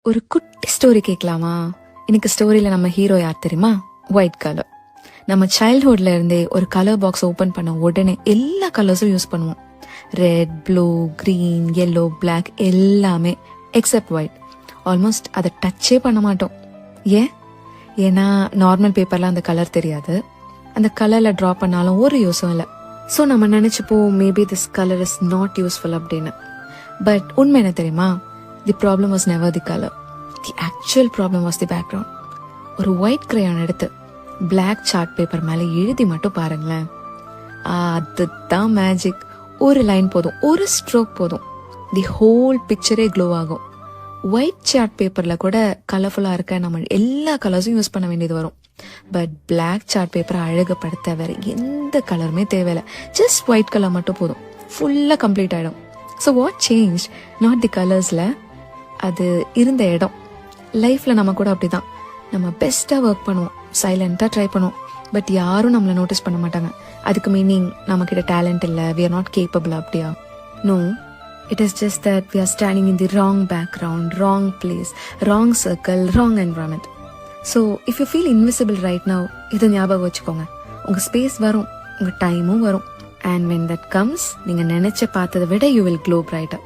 ஒரு குட்டி ஸ்டோரி கேட்கலாமா? எனக்கு ஸ்டோரியில நம்ம ஹீரோ யார் தெரியுமா? White colour. நம்ம சைல்ட்ஹுட்ல இருந்தே ஒரு கலர் பாக்ஸ் ஓபன் பண்ண உடனே எல்லா கலர்ஸும் யூஸ் பண்ணுவோம். Red, blue, green, yellow, black எல்லாமே எக்ஸப்ட் ஒயிட். ஆல்மோஸ்ட் அதை டச்சே பண்ண மாட்டோம். ஏன்னா நார்மல் பேப்பர்ல அந்த கலர் தெரியாது. அந்த கலர்ல டிரா பண்ணாலும் ஒரு யூஸும் இல்லை. ஸோ நம்ம நினைச்சுப்போம் maybe this colour is not useful அப்படின்னு. பட் உண்மை என்ன தெரியுமா? The problem was never the colour. The actual problem was the background. ஒரு ஒயிட் கிரேயான் எடுத்து பிளாக் சார்ட் பேப்பர் மேலே எழுதி மட்டும் பாருங்களேன். அதுதான் மேஜிக். ஒரு லைன் போதும், ஒரு ஸ்ட்ரோக் போதும், தி ஹோல் பிக்சரே க்ளோ ஆகும். ஒயிட் சார்ட் பேப்பர்ல கூட கலர்ஃபுல்லா இருக்க நம்ம எல்லா கலர்ஸும் யூஸ் பண்ண வேண்டியது வரும். பட் பிளாக் சார்ட் பேப்பரை அழகுபடுத்த வேற எந்த கலருமே தேவையில்லை. ஜஸ்ட் ஒயிட் கலர் மட்டும் போதும், ஃபுல்லா கம்ப்ளீட் ஆயிடும். So what change? Not the கலர்ஸ்ல, அது இருந்த இடம். லைஃப்ல நம்ம கூட அப்படிதான். நம்ம பெஸ்டா ஒர்க் பண்ணுவோம், சைலண்டா ட்ரை பண்ணுவோம், பட் யாரும் நம்மளை நோட்டீஸ் பண்ண மாட்டாங்க. அதுக்கு மீனிங் நம்ம கிட்ட டேலண்ட் இல்லை, we are not capable அப்படியா? No, it is just that we are standing in the wrong background, wrong place, wrong circle, wrong environment. So if you feel invisible right now, இதை ஞாபகம் வச்சுக்கோங்க. உங்க space வரும், உங்க டைமும் வரும். And when that comes, நீங்க நினைச்ச பார்த்ததை விட you will glow brighter.